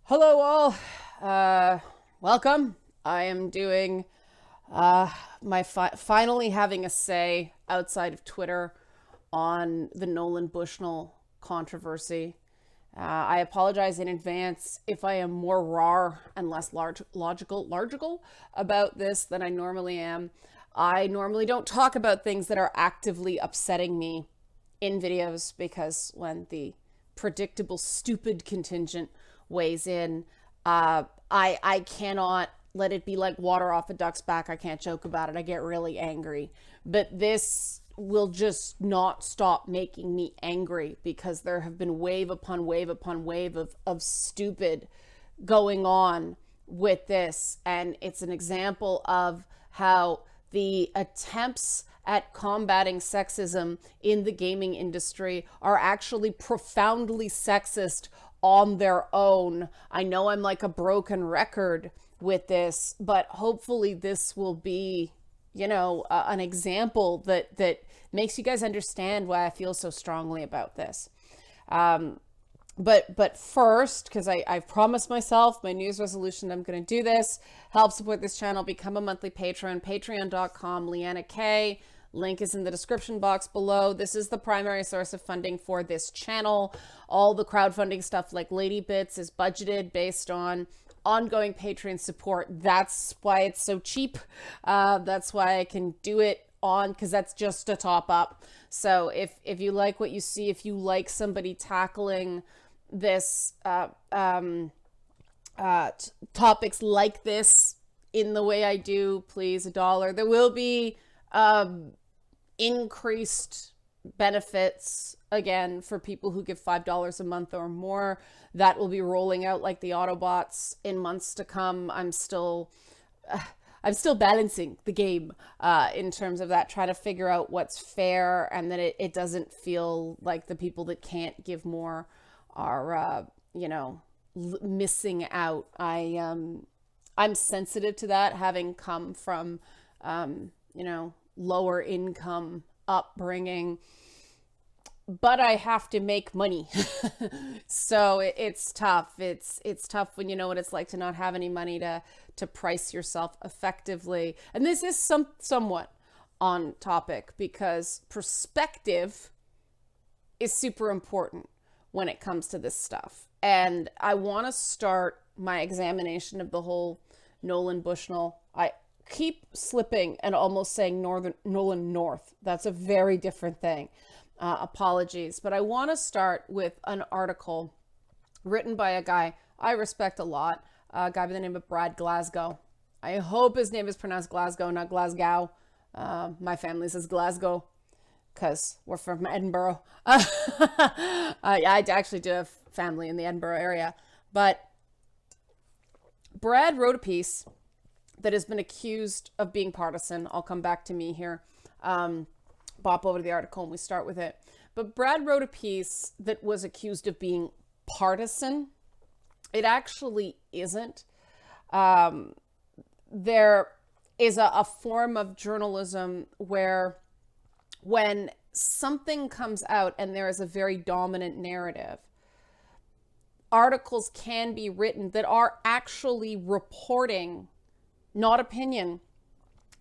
Hello, all. Welcome. I am doing finally having a say outside of Twitter on the Nolan Bushnell controversy. I apologize in advance if I am more raw and less logical about this than I normally am. I normally don't talk about things that are actively upsetting me in videos because when the predictable stupid contingent weighs in, I cannot let it be like water off a duck's back. I can't joke about it. I get really angry. But this will just not stop making me angry because there have been wave upon wave upon wave of stupid going on with this. And it's an example of how the attempts at combating sexism in the gaming industry are actually profoundly sexist on their own. I know I'm like a broken record with this, but hopefully this will be, an example that makes you guys understand why I feel so strongly about this. But first, because I've promised myself my New Year's resolution, I'm going to do this. Help support this channel. Become a monthly patron. Patreon.com, Leanna K. Link is in the description box below. This is the primary source of funding for this channel. All the crowdfunding stuff like Lady Bits is budgeted based on ongoing Patreon support. That's why it's so cheap. That's why I can do it on, because that's just a top up. So if you like what you see, if you like somebody tackling this topics like this in the way I do, please, $1. There will be increased benefits again for people who give $5 a month or more. That will be rolling out like the Autobots in months to come. I'm still balancing the game in terms of that, trying to figure out what's fair and that it doesn't feel like the people that can't give more are missing out. I'm sensitive to that, having come from lower income upbringing, but I have to make money. So it's tough. It's tough when you know what it's like to not have any money to price yourself effectively. And this is somewhat on topic because perspective is super important when it comes to this stuff. And I want to start my examination of the whole Nolan Bushnell. I keep slipping and almost saying Nolan North. That's a very different thing. Apologies. But I want to start with an article written by a guy I respect a lot, a guy by the name of Brad Glasgow. I hope his name is pronounced Glasgow, not Glasgow. My family says Glasgow because we're from Edinburgh. I actually do have family in the Edinburgh area. But Brad wrote a piece that has been accused of being partisan. I'll come back to me here. Bop over to the article and we start with it. But Brad wrote a piece that was accused of being partisan. It actually isn't. There is a form of journalism where when something comes out and there is a very dominant narrative, articles can be written that are actually reporting, not opinion,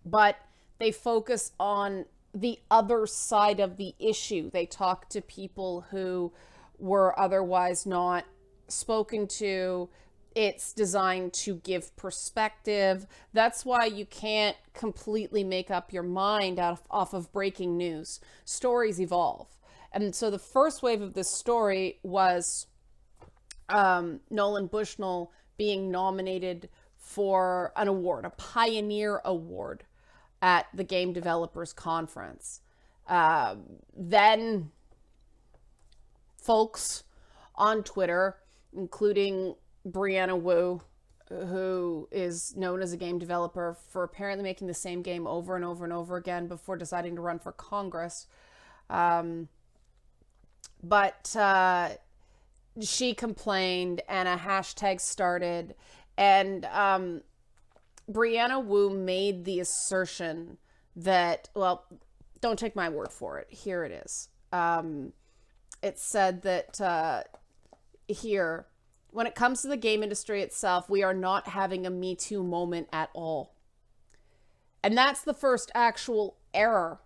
but they focus on the other side of the issue. They talk to people who were otherwise not spoken to. It's designed to give perspective. That's why you can't completely make up your mind off of breaking news. Stories evolve. And so the first wave of this story was Nolan Bushnell being nominated for an award, a Pioneer Award at the Game Developers Conference. Then folks on Twitter, including Brianna Wu, who is known as a game developer for apparently making the same game over and over and over again before deciding to run for Congress. But she complained and a hashtag started, and Brianna Wu made the assertion that, well, don't take my word for it. Here it is. It said that here, when it comes to the game industry itself, we are not having a Me Too moment at all. And that's the first actual error,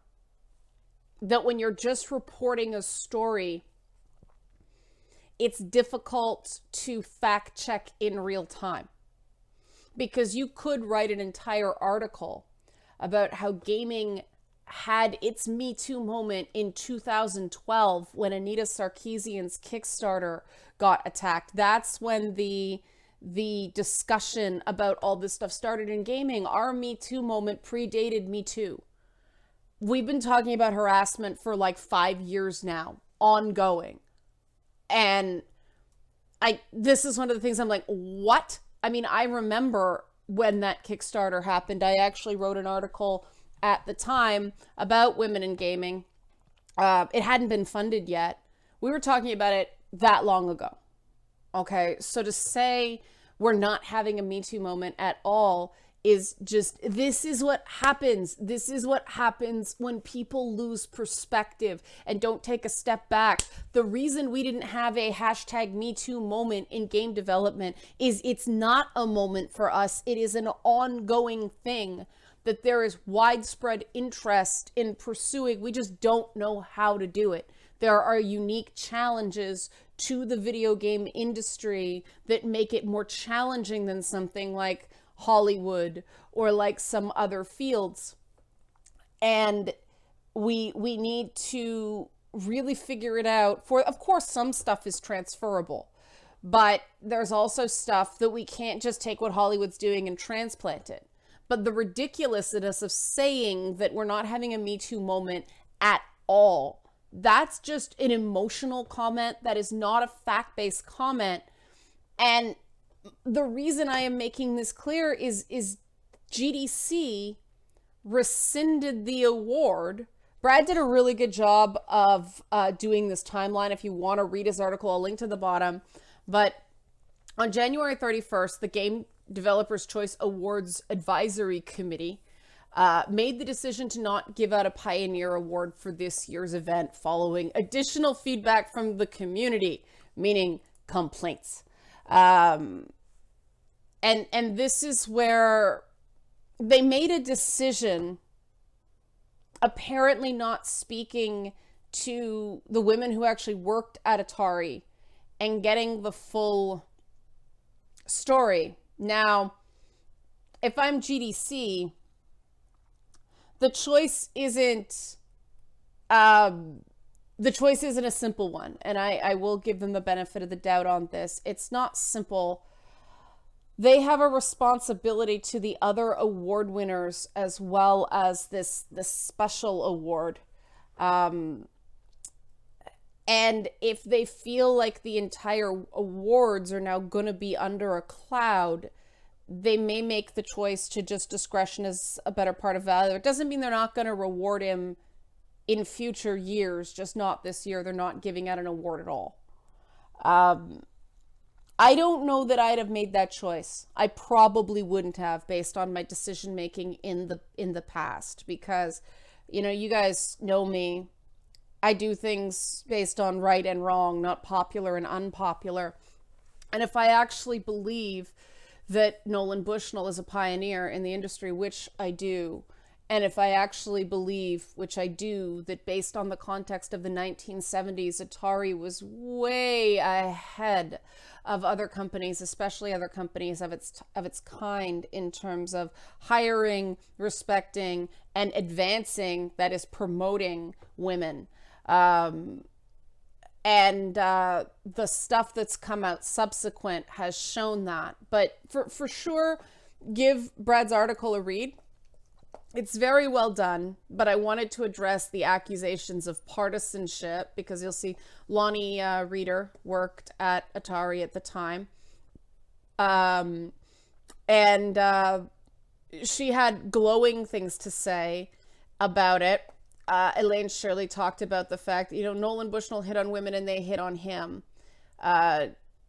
that when you're just reporting a story, it's difficult to fact check in real time. Because you could write an entire article about how gaming had its Me Too moment in 2012 when Anita Sarkeesian's Kickstarter got attacked. That's when the discussion about all this stuff started in gaming. Our Me Too moment predated Me Too. We've been talking about harassment for like 5 years now, ongoing. And this is one of the things I'm like, what? I mean, I remember when that Kickstarter happened. I actually wrote an article at the time about women in gaming. It hadn't been funded yet. We were talking about it that long ago. Okay, so to say we're not having a Me Too moment at all is just, this is what happens. This is what happens when people lose perspective and don't take a step back. The reason we didn't have a hashtag Me Too moment in game development is it's not a moment for us. It is an ongoing thing that there is widespread interest in pursuing. We just don't know how to do it. There are unique challenges to the video game industry that make it more challenging than something like Hollywood or like some other fields. And we need to really figure it out. For, of course, some stuff is transferable, but there's also stuff that we can't just take what Hollywood's doing and transplant it. But the ridiculousness of saying that we're not having a Me Too moment at all, that's just an emotional comment. That is not a fact-based comment. And the reason I am making this clear is GDC rescinded the award. Brad did a really good job of doing this timeline. If you want to read his article, I'll link to the bottom. But on January 31st, the Game Developers Choice Awards Advisory Committee made the decision to not give out a Pioneer Award for this year's event following additional feedback from the community, meaning complaints. And this is where they made a decision, apparently not speaking to the women who actually worked at Atari and getting the full story. Now, if I'm GDC, the choice isn't a simple one, and I will give them the benefit of the doubt on this. It's not simple. They have a responsibility to the other award winners as well as this special award. And if they feel like the entire awards are now going to be under a cloud, they may make the choice to just discretion is a better part of value. It doesn't mean they're not going to reward him in future years, just not this year. They're not giving out an award at all. I don't know that I'd have made that choice. I probably wouldn't have, based on my decision making in the past, because, you know, you guys know me. I do things based on right and wrong, not popular and unpopular. And if I actually believe that Nolan Bushnell is a pioneer in the industry, which I do, and if I actually believe, which I do, that based on the context of the 1970s, Atari was way ahead of other companies, especially other companies of its kind, in terms of hiring, respecting, and advancing, that is, promoting women. And the stuff that's come out subsequent has shown that. But for sure, give Brad's article a read. It's very well done, but I wanted to address the accusations of partisanship, because you'll see Lonnie Reeder worked at Atari at the time. And she had glowing things to say about it. Elaine Shirley talked about the fact, you know, Nolan Bushnell hit on women and they hit on him.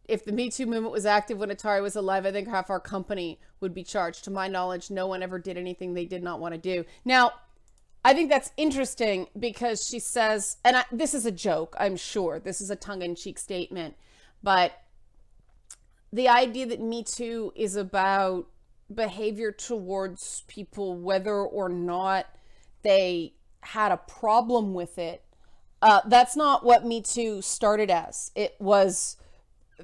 If the Me Too movement was active when Atari was alive, I think half our company would be charged. To my knowledge, no one ever did anything they did not want to do. Now, I think that's interesting, because she says, and this is a joke, I'm sure. This is a tongue-in-cheek statement. But the idea that Me Too is about behavior towards people, whether or not they had a problem with it, that's not what Me Too started as. It was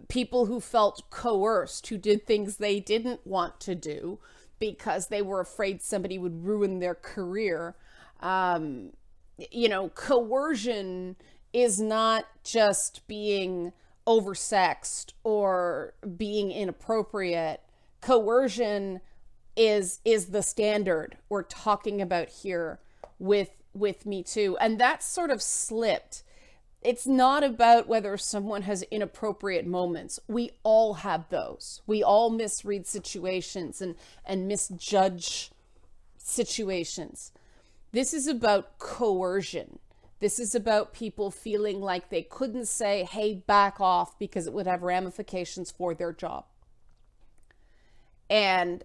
people who felt coerced, who did things they didn't want to do because they were afraid somebody would ruin their career. Coercion is not just being oversexed or being inappropriate. Coercion is the standard we're talking about here with Me Too, and that's sort of slipped. It's not about whether someone has inappropriate moments. We all have those. We all misread situations and misjudge situations. This is about coercion. This is about people feeling like they couldn't say, hey, back off, because it would have ramifications for their job. And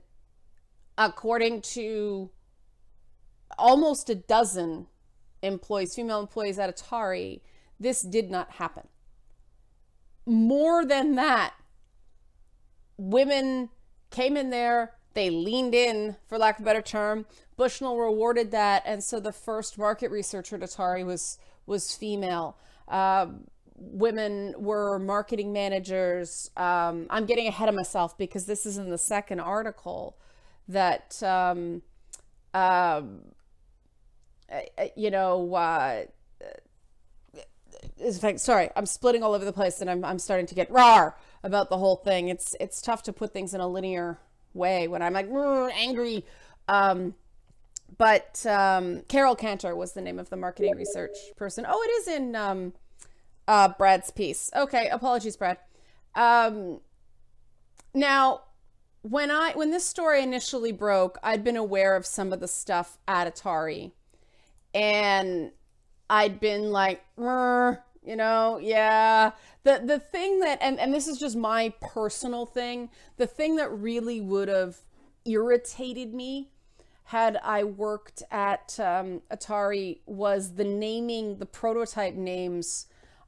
according to almost a dozen employees, female employees at Atari, this did not happen. More than that, women came in there, they leaned in, for lack of a better term. Bushnell rewarded that, and so the first market researcher at Atari was female. Women were marketing managers. I'm getting ahead of myself because this is in the second article that, in fact, sorry, I'm splitting all over the place, and I'm starting to get rawr about the whole thing. It's tough to put things in a linear way when I'm like angry. But Carol Cantor was the name of the marketing research person. Oh, it is in Brad's piece. Okay, apologies, Brad. Now, when this story initially broke, I'd been aware of some of the stuff at Atari, and I'd been like, yeah. The thing that, and this is just my personal thing, the thing that really would have irritated me had I worked at Atari was the prototype names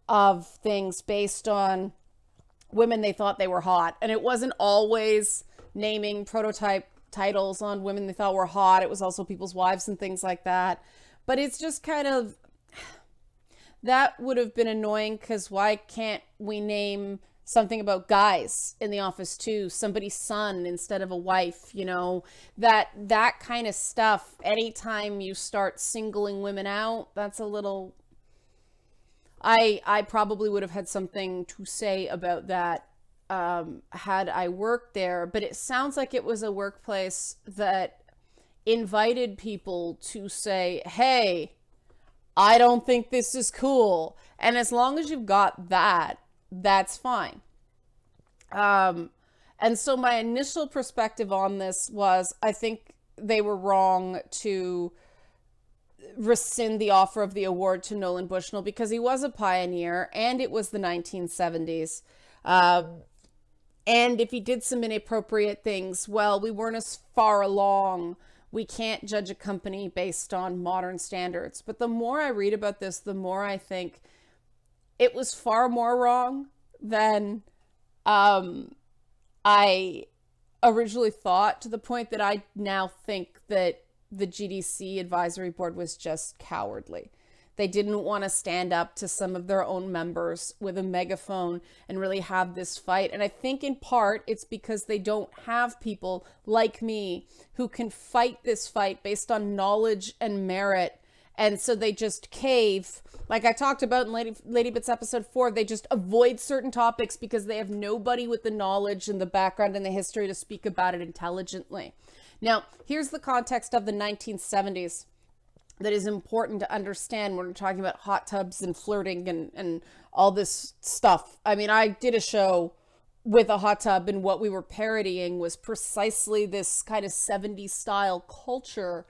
of things based on women they thought they were hot. And it wasn't always naming prototype titles on women they thought were hot. It was also people's wives and things like that. But it's just kind of, that would have been annoying, because why can't we name something about guys in the office too? Somebody's son instead of a wife, that kind of stuff. Anytime you start singling women out, that's a little, I probably would have had something to say about that had I worked there. But it sounds like it was a workplace that invited people to say, hey, I don't think this is cool. And as long as you've got that, that's fine. And so my initial perspective on this was, I think they were wrong to rescind the offer of the award to Nolan Bushnell, because he was a pioneer and it was the 1970s. And if he did some inappropriate things, well, we weren't as far along. We can't judge a company based on modern standards. But the more I read about this, the more I think it was far more wrong than I originally thought, to the point that I now think that the GDC advisory board was just cowardly. They didn't want to stand up to some of their own members with a megaphone and really have this fight. And I think in part it's because they don't have people like me who can fight this fight based on knowledge and merit. And so they just cave. Like I talked about in Lady Bits episode 4, they just avoid certain topics because they have nobody with the knowledge and the background and the history to speak about it intelligently. Now, here's the context of the 1970s that is important to understand when we're talking about hot tubs and flirting and all this stuff. I mean, I did a show with a hot tub, and what we were parodying was precisely this kind of 70s style culture,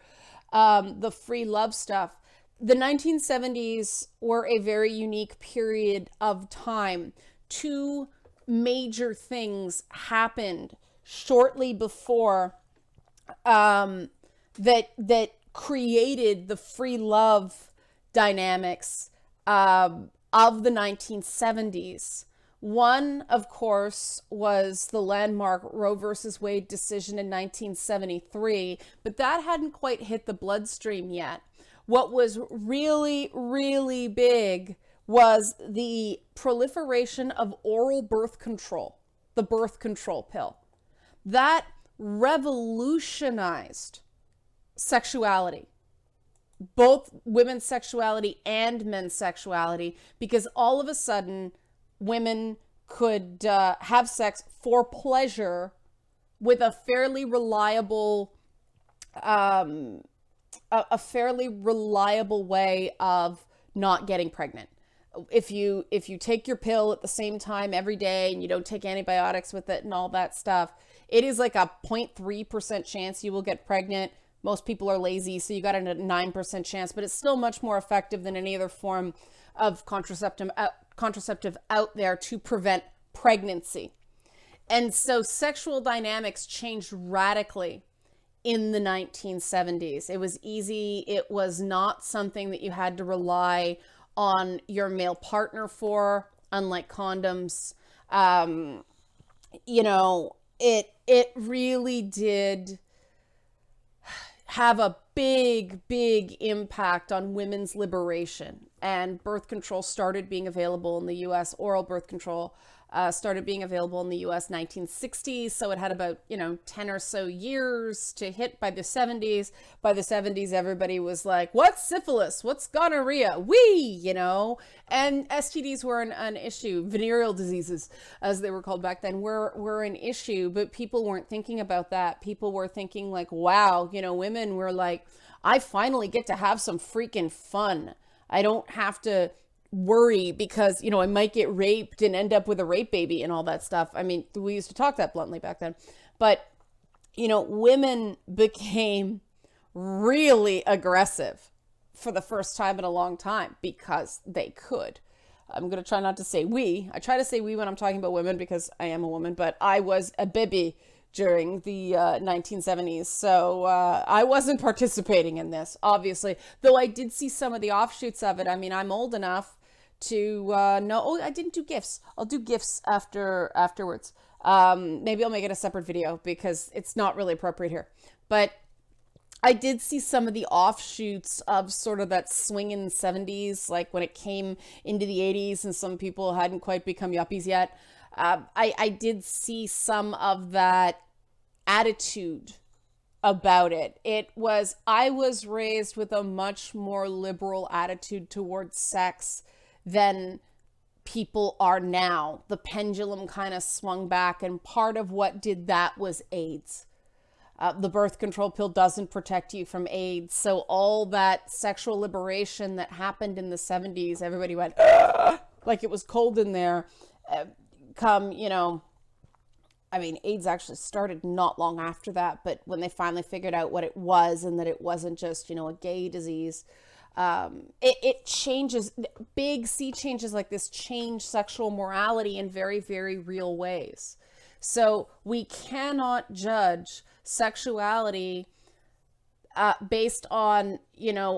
the free love stuff. The 1970s were a very unique period of time. Two major things happened shortly before that created the free love dynamics of the 1970s. One, of course, was the landmark Roe versus Wade decision in 1973, but that hadn't quite hit the bloodstream yet. What was really, really big was the proliferation of oral birth control, the birth control pill. That revolutionized sexuality, both women's sexuality and men's sexuality, because all of a sudden women could have sex for pleasure with a fairly reliable way of not getting pregnant. If you take your pill at the same time every day and you don't take antibiotics with it and all that stuff, it is like a 0.3% chance you will get pregnant. Most people are lazy, so you got a 9% chance, but it's still much more effective than any other form of contraceptive out there to prevent pregnancy. And so sexual dynamics changed radically in the 1970s. It was easy. It was not something that you had to rely on your male partner for, unlike condoms. It really did have a big impact on women's liberation. And birth control started being available in the US. Oral birth control started being available in the US 1960s. So it had about, 10 or so years to hit by the 70s. By the 70s, everybody was like, what's syphilis? What's gonorrhea? And STDs were an issue. Venereal diseases, as they were called back then, were an issue, but people weren't thinking about that. People were thinking like, wow, women were like, I finally get to have some freaking fun. I don't have to worry because, I might get raped and end up with a rape baby and all that stuff. I mean, we used to talk that bluntly back then. But, women became really aggressive for the first time in a long time because they could. I'm going to try not to say we. I try to say we when I'm talking about women because I am a woman, but I was a baby during the 1970s. So I wasn't participating in this, obviously, though I did see some of the offshoots of it. I mean, I'm old enough to know. Oh, I didn't do GIFs. I'll do GIFs afterwards. Maybe I'll make it a separate video because it's not really appropriate here. But I did see some of the offshoots of sort of that swinging 70s, like when it came into the 80s and some people hadn't quite become yuppies yet. I did see some of that attitude about it. I was raised with a much more liberal attitude towards sex than people are now. The pendulum kind of swung back, and part of what did that was AIDS. The birth control pill doesn't protect you from AIDS. So all that sexual liberation that happened in the 70s, everybody went, like it was cold in there. AIDS actually started not long after that, but when they finally figured out what it was and that it wasn't just, a gay disease, it changes. Big sea changes like this change sexual morality in very, very real ways. So we cannot judge sexuality based on,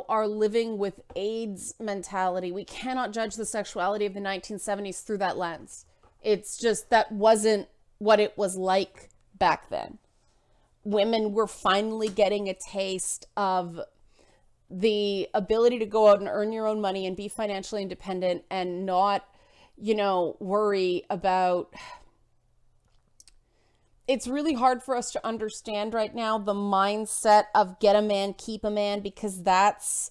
our living with AIDS mentality. We cannot judge the sexuality of the 1970s through that lens. It's just that wasn't what it was like back then. Women were finally getting a taste of the ability to go out and earn your own money and be financially independent and not, worry about. It's really hard for us to understand right now the mindset of get a man, keep a man, because that's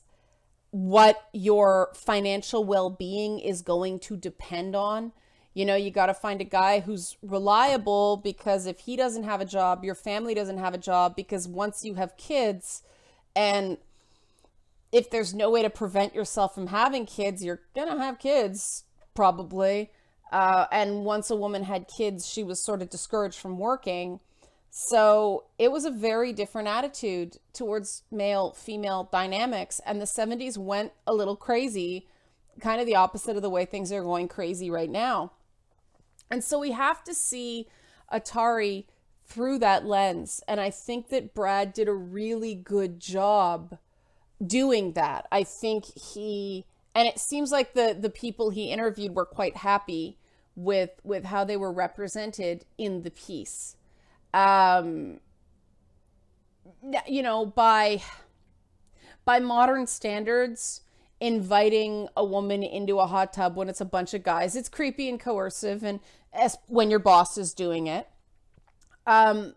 what your financial well-being is going to depend on. You got to find a guy who's reliable, because if he doesn't have a job, your family doesn't have a job, because once you have kids, and if there's no way to prevent yourself from having kids, you're going to have kids probably. And once a woman had kids, she was sort of discouraged from working. So it was a very different attitude towards male-female dynamics. And the 70s went a little crazy, kind of the opposite of the way things are going crazy right now. And so we have to see Atari through that lens. And I think that Brad did a really good job doing that. I think and it seems like the people he interviewed were quite happy with how they were represented in the piece. Um, by modern standards, inviting a woman into a hot tub when it's a bunch of guys, it's creepy and coercive, and when your boss is doing it. Um,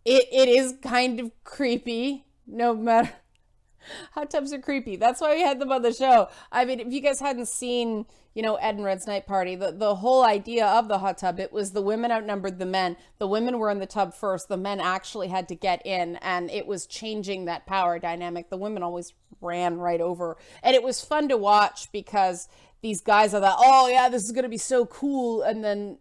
it is kind of creepy, no matter. Hot tubs are creepy. That's why we had them on the show. I mean, if you guys hadn't seen, Ed and Red's Night Party, the whole idea of the hot tub, it was the women outnumbered the men. The women were in the tub first. The men actually had to get in, and it was changing that power dynamic. The women always ran right over. And it was fun to watch because these guys are like, oh yeah, this is going to be so cool. And then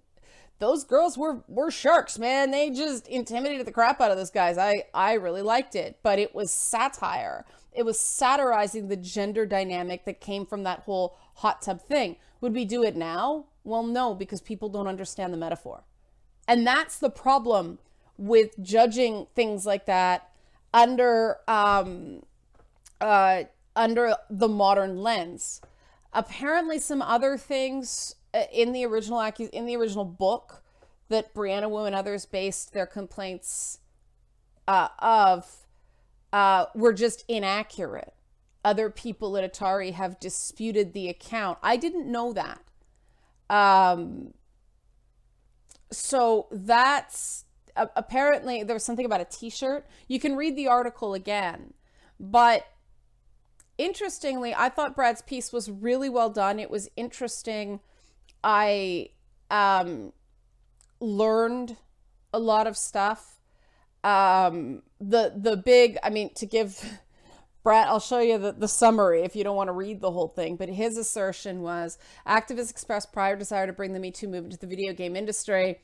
those girls were sharks, man. They just intimidated the crap out of those guys. I really liked it, but it was satire. It was satirizing the gender dynamic that came from that whole hot tub thing. Would we do it now? Well, no, because people don't understand the metaphor. And that's the problem with judging things like that under the modern lens. Apparently some other things in the original book that Brianna Wu and others based their complaints of were just inaccurate. Other people at Atari have disputed the account. I didn't know that. So that's apparently there was something about a t-shirt. You can read the article again, but interestingly, I thought Brad's piece was really well done. It was interesting. I learned a lot of stuff. The big, to give Brad, I'll show you the summary if you don't want to read the whole thing, but his assertion was activists expressed prior desire to bring the Me Too movement to the video game industry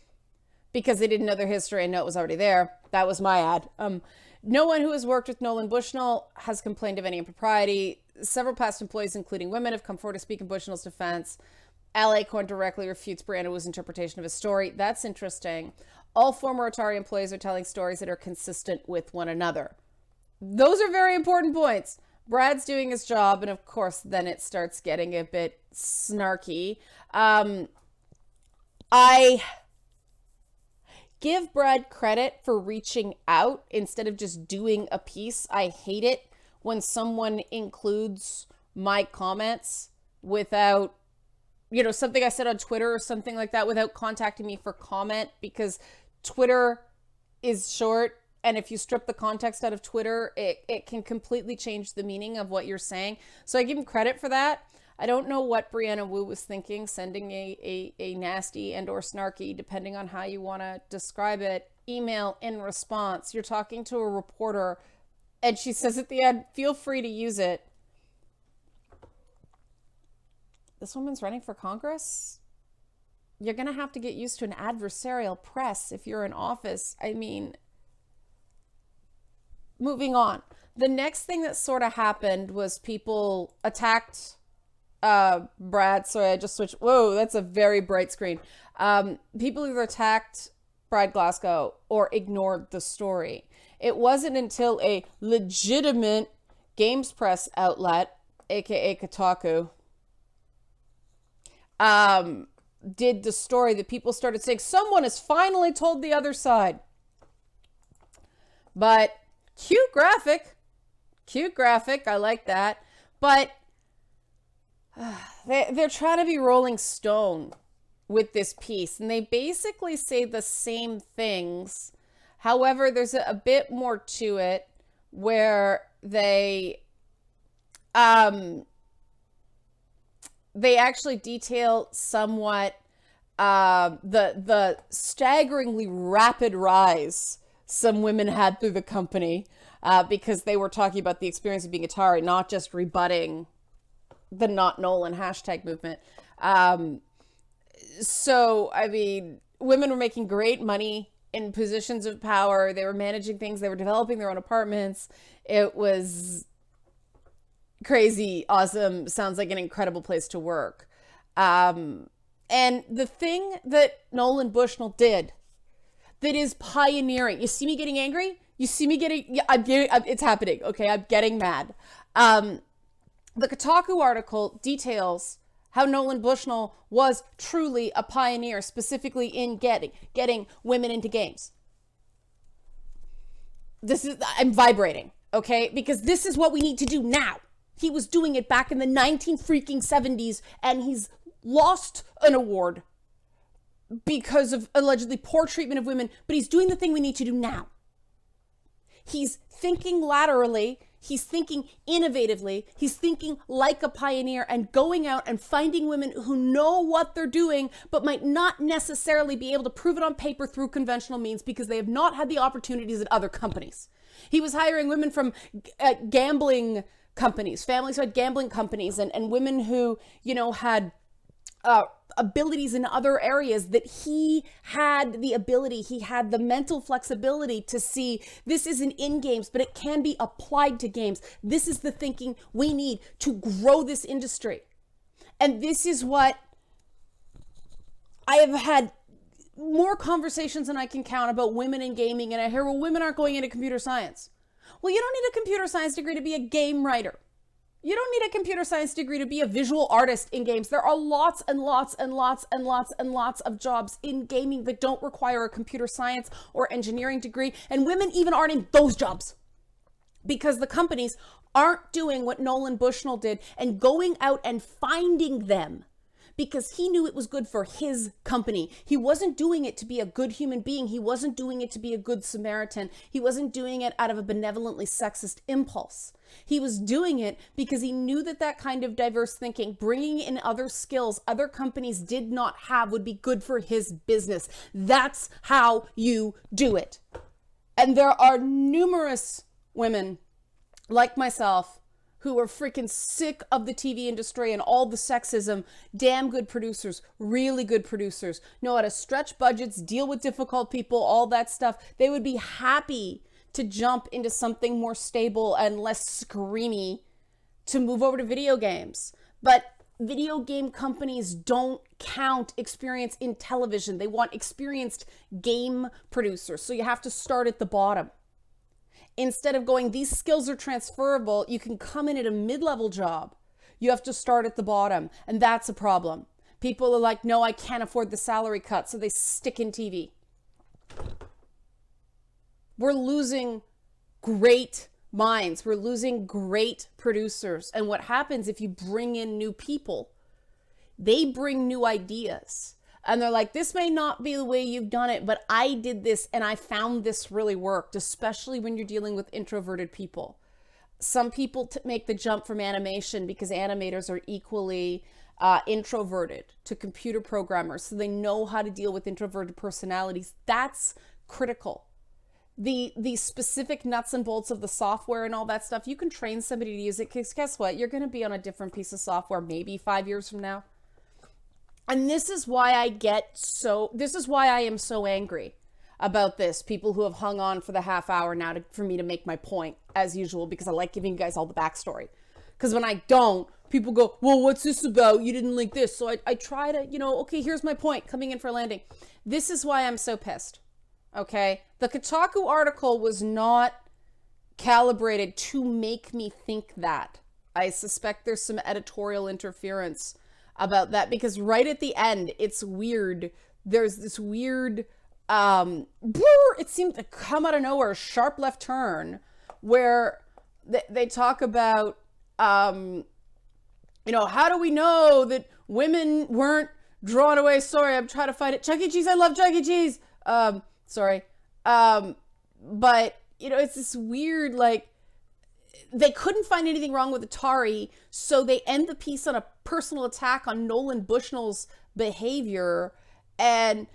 because they didn't know their history and know it was already there. That was my ad. No one who has worked with Nolan Bushnell has complained of any impropriety. Several past employees, including women, have come forward to speak in Bushnell's defense. LA Corn directly refutes Brianna Wu's interpretation of his story. That's interesting. All former Atari employees are telling stories that are consistent with one another. Those are very important points. Brad's doing his job, and of course, then it starts getting a bit snarky. I give Brad credit for reaching out instead of just doing a piece. I hate it when someone includes my comments without, something I said on Twitter or something like that, without contacting me for comment, because Twitter is short. And if you strip the context out of Twitter, it can completely change the meaning of what you're saying. So I give him credit for that. I don't know what Brianna Wu was thinking, sending a nasty and or snarky, depending on how you want to describe it, email in response. You're talking to a reporter, and she says at the end, feel free to use it. This woman's running for Congress? You're going to have to get used to an adversarial press if you're in office. Moving on. The next thing that sort of happened was people attacked Brad. Sorry, I just switched. Whoa, that's a very bright screen. People either attacked Brad Glasgow or ignored the story. It wasn't until a legitimate games press outlet, aka Kotaku, did the story that people started saying, someone has finally told the other side. But cute graphic. I like that. But they're trying to be Rolling Stone with this piece, and they basically say the same things. However, there's a bit more to it where they actually detail somewhat the staggeringly rapid rise some women had through the company, because they were talking about the experience of being Atari, not just rebutting the Not Nolan hashtag movement. Women were making great money in positions of power. They were managing things. They were developing their own apartments. It was crazy, awesome. Sounds like an incredible place to work. And the thing that Nolan Bushnell did that is pioneering. You see me getting angry? You see me getting, it's happening. Okay. I'm getting mad. The Kotaku article details how Nolan Bushnell was truly a pioneer, specifically in getting women into games. I'm vibrating, okay? Because this is what we need to do now. He was doing it back in the 1970s, and he's lost an award because of allegedly poor treatment of women, but he's doing the thing we need to do now. He's thinking laterally, he's thinking innovatively, he's thinking like a pioneer, and going out and finding women who know what they're doing, but might not necessarily be able to prove it on paper through conventional means because they have not had the opportunities at other companies. He was hiring women from gambling companies, families who had gambling companies, and women who, had abilities in other areas that he had the ability, he had the mental flexibility to see this isn't in games, but it can be applied to games. This is the thinking we need to grow this industry. And this is what I have had more conversations than I can count about women in gaming. And I hear, well, women aren't going into computer science. Well, you don't need a computer science degree to be a game writer. You don't need a computer science degree to be a visual artist in games. There are lots and lots and lots and lots and lots of jobs in gaming that don't require a computer science or engineering degree. And women even aren't in those jobs because the companies aren't doing what Nolan Bushnell did and going out and finding them because he knew it was good for his company. He wasn't doing it to be a good human being. He wasn't doing it to be a good Samaritan. He wasn't doing it out of a benevolently sexist impulse. He was doing it because he knew that kind of diverse thinking, bringing in other skills other companies did not have, would be good for his business. That's how you do it. And there are numerous women like myself who are freaking sick of the TV industry and all the sexism. Damn good producers, really good producers, know how to stretch budgets, deal with difficult people, all that stuff. They would be happy to jump into something more stable and less screamy to move over to video games. But video game companies don't count experience in television. They want experienced game producers. So you have to start at the bottom. Instead of going, these skills are transferable, you can come in at a mid-level job. You have to start at the bottom. And that's a problem. People are like, no, I can't afford the salary cut. So they stick in TV. We're losing great minds. We're losing great producers. And what happens if you bring in new people? They bring new ideas. And they're like, this may not be the way you've done it, but I did this and I found this really worked, especially when you're dealing with introverted people. Some people make the jump from animation because animators are equally introverted to computer programmers. So they know how to deal with introverted personalities. That's critical. The specific nuts and bolts of the software and all that stuff, you can train somebody to use it because guess what? You're going to be on a different piece of software maybe 5 years from now. And this is why I am so angry about this. People who have hung on for the half hour now for me to make my point, as usual, because I like giving you guys all the backstory. Because when I don't, people go, well, what's this about? You didn't link this. So I try to, okay, here's my point, coming in for a landing. This is why I'm so pissed, okay? The Kotaku article was not calibrated to make me think that. I suspect there's some editorial interference about that because right at the end, it's weird. There's this weird, it seemed to come out of nowhere, sharp left turn where they talk about, how do we know that women weren't drawn away? Sorry, I'm trying to find it. Chuck E. Cheese, I love Chuck E. Cheese. Sorry. But, it's this weird, they couldn't find anything wrong with Atari, so they end the piece on a personal attack on Nolan Bushnell's behavior. And,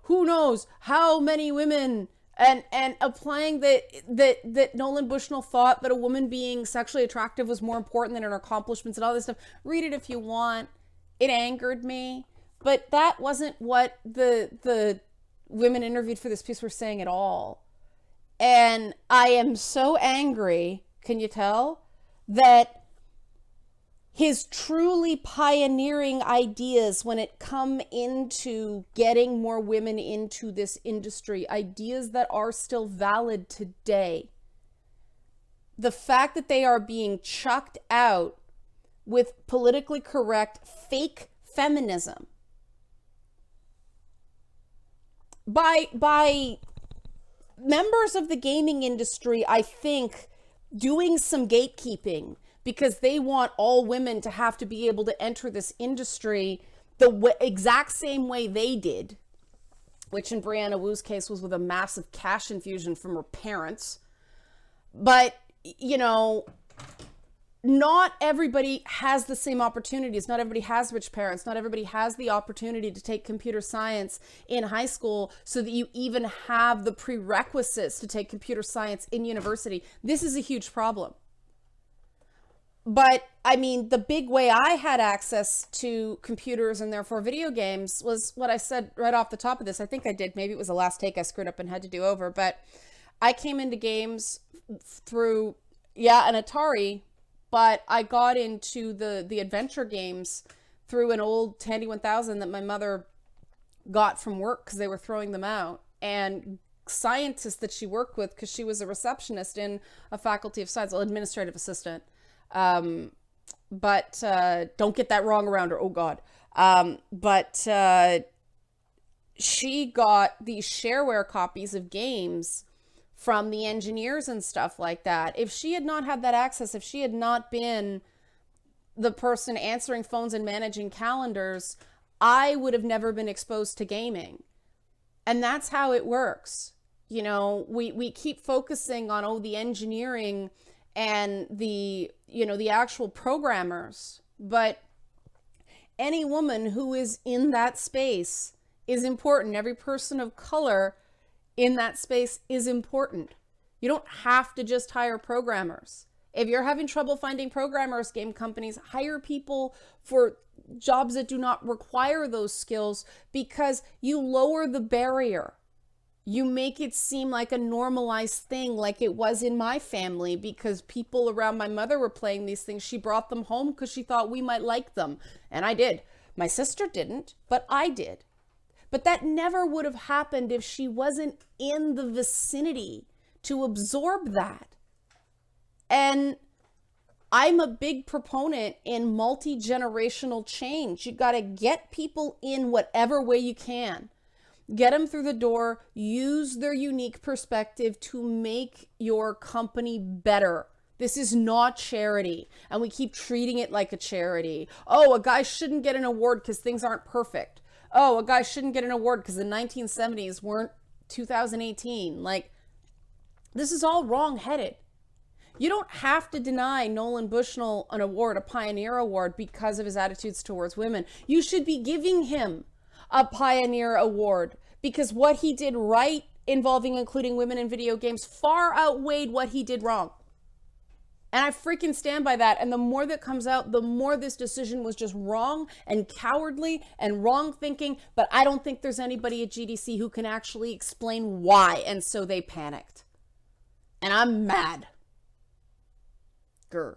who knows how many women and applying that Nolan Bushnell thought that a woman being sexually attractive was more important than her accomplishments and all this stuff. Read it if you want. It angered me, but that wasn't what the women interviewed for this piece were saying at all. And I am so angry, can you tell, that his truly pioneering ideas when it come into getting more women into this industry, ideas that are still valid today, the fact that they are being chucked out with politically correct fake feminism by members of the gaming industry, I think, doing some gatekeeping because they want all women to have to be able to enter this industry the exact same way they did, which in Brianna Wu's case was with a massive cash infusion from her parents. But, you know, not everybody has the same opportunities. Not everybody has rich parents. Not everybody has the opportunity to take computer science in high school so that you even have the prerequisites to take computer science in university. This is a huge problem. But I mean, the big way I had access to computers and therefore video games was what I said right off the top of this. I think I did. Maybe it was the last take I screwed up and had to do over. But I came into games through, an Atari. But I got into the adventure games through an old Tandy 1000 that my mother got from work because they were throwing them out. And scientists that she worked with, because she was a receptionist in a faculty of science, administrative assistant. But don't get that wrong around her. Oh, God. But she got these shareware copies of games from the engineers and stuff like that. If she had not had that access, if she had not been the person answering phones and managing calendars, I would have never been exposed to gaming. And that's how it works. You know, we keep focusing on, the engineering and the actual programmers, but any woman who is in that space is important. Every person of color in that space is important. You don't have to just hire programmers. If you're having trouble finding programmers, game companies hire people for jobs that do not require those skills because you lower the barrier. You make it seem like a normalized thing, like it was in my family, because people around my mother were playing these things. She brought them home because she thought we might like them. And I did. My sister didn't, but I did. But that never would have happened if she wasn't in the vicinity to absorb that. And I'm a big proponent in multi-generational change. You got to get people in whatever way you can. Get them through the door. Use their unique perspective to make your company better. This is not charity. And we keep treating it like a charity. Oh, a guy shouldn't get an award because things aren't perfect. Oh, a guy shouldn't get an award because the 1970s weren't 2018. Like, this is all wrong-headed. You don't have to deny Nolan Bushnell an award, a Pioneer Award, because of his attitudes towards women. You should be giving him a Pioneer Award because what he did right involving including women in video games far outweighed what he did wrong. And I freaking stand by that. And the more that comes out, the more this decision was just wrong and cowardly and wrong thinking. But I don't think there's anybody at GDC who can actually explain why. And so they panicked. And I'm mad. Grr.